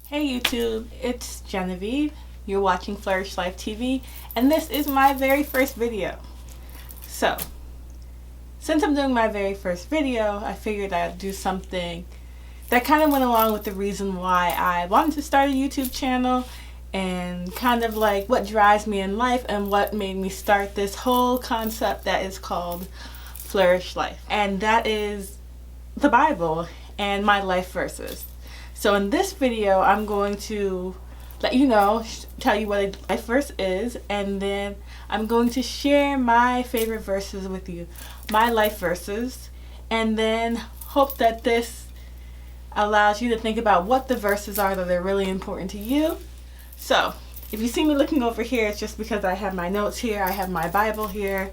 Hey YouTube, it's Genevieve. You're watching Flourish Life TV, and this is my very first video. So, since I'm doing my very first video, I figured I'd do something that kind of went along with the reason why I wanted to start a YouTube channel and kind of like what drives me in life and what made me start this whole concept that is called Flourish Life. And that is the Bible and my life verses. So in this video, I'm going to let you know, tell you what a life verse is, and then I'm going to share my favorite verses with you, my life verses, and then hope that this allows you to think about what the verses are that are really important to you. So if you see me looking over here, it's just because I have my notes here, I have my Bible here.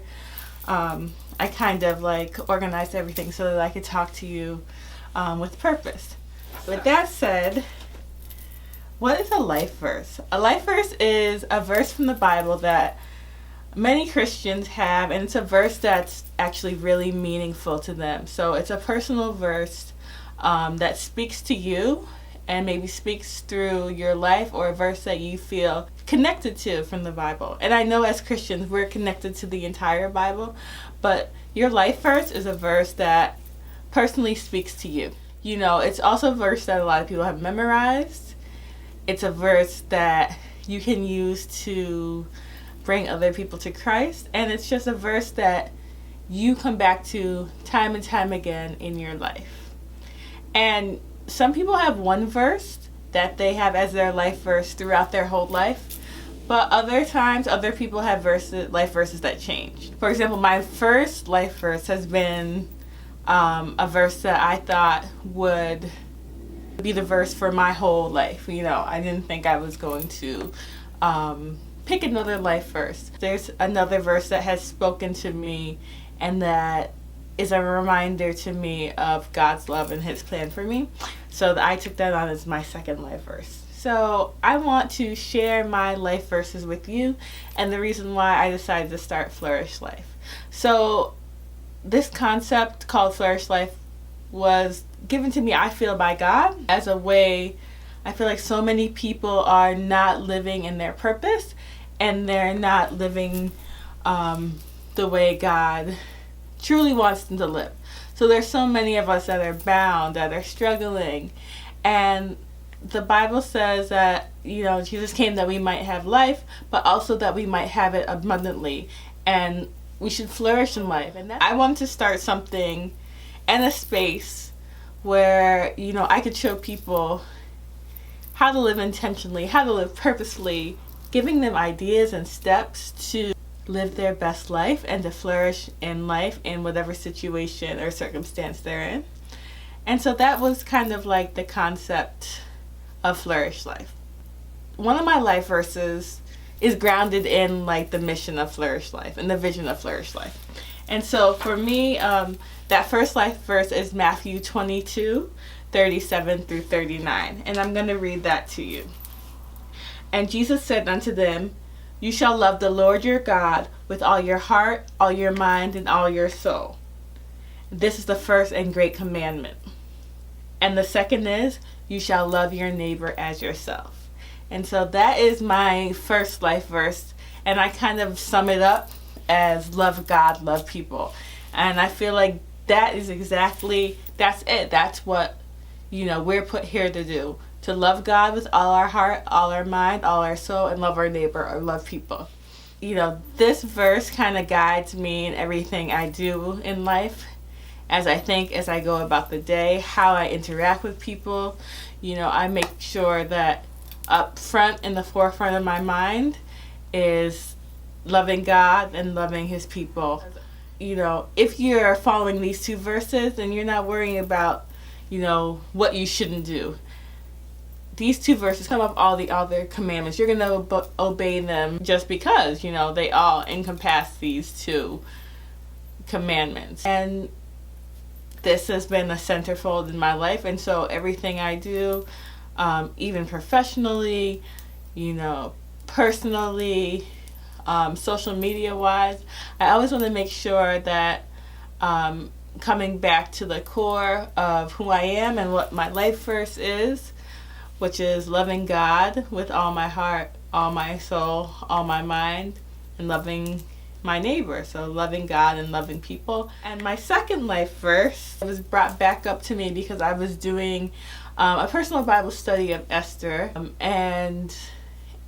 I kind of like organized everything so that I could talk to you with purpose. With that said, what is a life verse? A life verse is a verse from the Bible that many Christians have, and it's a verse that's actually really meaningful to them. So it's a personal verse that speaks to you and maybe speaks through your life, or a verse that you feel connected to from the Bible. And I know as Christians we're connected to the entire Bible, but your life verse is a verse that personally speaks to you. You know, it's also a verse that a lot of people have memorized. It's a verse that you can use to bring other people to Christ. And it's just a verse that you come back to time and time again in your life. And some people have one verse that they have as their life verse throughout their whole life. But other times, other people have life verses that change. For example, my first life verse has been a verse that I thought would be the verse for my whole life. You know, I didn't think I was going to pick another life verse. There's another verse that has spoken to me and that is a reminder to me of God's love and His plan for me. So I took that on as my second life verse. So I want to share my life verses with you and the reason why I decided to start Flourish Life. So this concept called Flourish Life was given to me, I feel, by God as a way. I feel like so many people are not living in their purpose and they're not living the way God truly wants them to live. So there's so many of us that are bound, that are struggling, and the Bible says that, you know, Jesus came that we might have life, but also that we might have it abundantly, and we should flourish in life. And I wanted to start something and a space where, you know, I could show people how to live intentionally, how to live purposefully, giving them ideas and steps to live their best life and to flourish in life in whatever situation or circumstance they're in. And so that was kind of like the concept of Flourish Life. One of my life verses is grounded in like the mission of Flourish Life and the vision of Flourish Life. And so for me, that first life verse is Matthew 22:37 through 39. And I'm going to read that to you. And Jesus said unto them, You shall love the Lord your God with all your heart, all your mind, and all your soul. This is the first and great commandment. And the second is, You shall love your neighbor as yourself. And so that is my first life verse, and I kind of sum it up as love God, love people. And I feel like that is exactly, that's it. That's what, you know, we're put here to do. To love God with all our heart, all our mind, all our soul, and love our neighbor or love people. You know, this verse kind of guides me in everything I do in life, as I think, as I go about the day, how I interact with people. You know, I make sure that up front, in the forefront of my mind, is loving God and loving His people. You know, if you're following these two verses, then you're not worrying about, you know, what you shouldn't do. These two verses come up all the other commandments. You're going to obey them just because, you know, they all encompass these two commandments. And this has been a centerfold in my life, and so everything I do, even professionally, you know, personally, social media wise, I always want to make sure that coming back to the core of who I am and what my life verse is, which is loving God with all my heart, all my soul, all my mind, and loving my neighbor. So loving God and loving people. And my second life verse was brought back up to me because I was doing a personal Bible study of Esther. And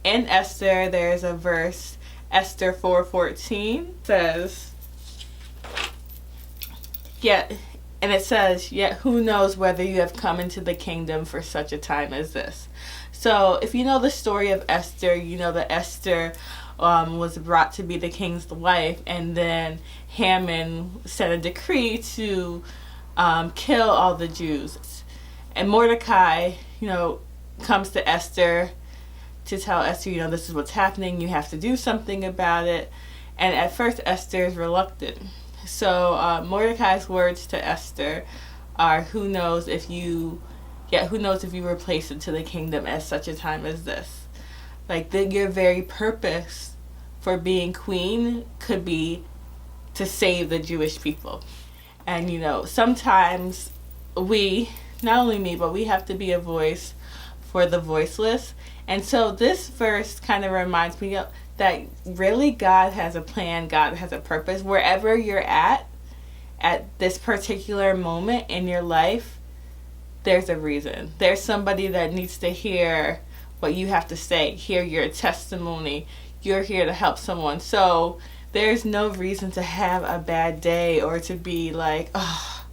in Esther, there's a verse, Esther 4:14 says, yet who knows whether you have come into the kingdom for such a time as this. So if you know the story of Esther, you know that Esther was brought to be the king's wife, and then Haman sent a decree to kill all the Jews. And Mordecai, comes to Esther to tell Esther, this is what's happening, you have to do something about it. And at first Esther is reluctant. So Mordecai's words to Esther are, who knows if you were placed into the kingdom at such a time as this. Like, your very purpose for being queen could be to save the Jewish people. And sometimes we, not only me, but we have to be a voice for the voiceless. And so this verse kind of reminds me that really God has a plan, God has a purpose. Wherever you're at this particular moment in your life, there's a reason. There's somebody that needs to hear what you have to say, hear your testimony. You're here to help someone. So there's no reason to have a bad day or to be like, oh,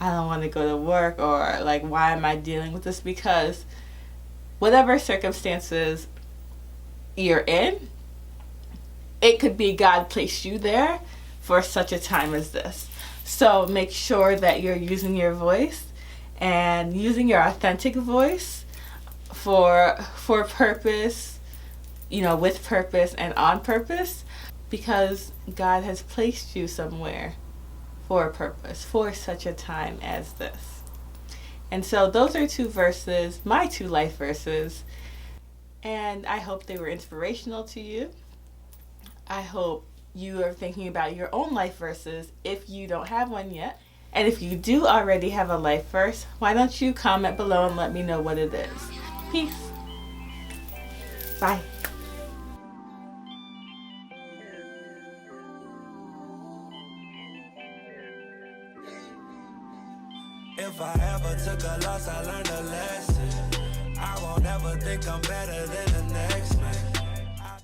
I don't want to go to work, or like, why am I dealing with this? Because whatever circumstances you're in, it could be God placed you there for such a time as this. So make sure that you're using your voice and using your authentic voice for purpose, with purpose and on purpose, because God has placed you somewhere for a purpose, for such a time as this. And so those are two verses, my two life verses, and I hope they were inspirational to you. I hope you are thinking about your own life verses if you don't have one yet. And if you do already have a life verse, why don't you comment below and let me know what it is. Peace. Bye. If I ever took a loss, I learned a lesson. I won't ever think I'm better than the next man.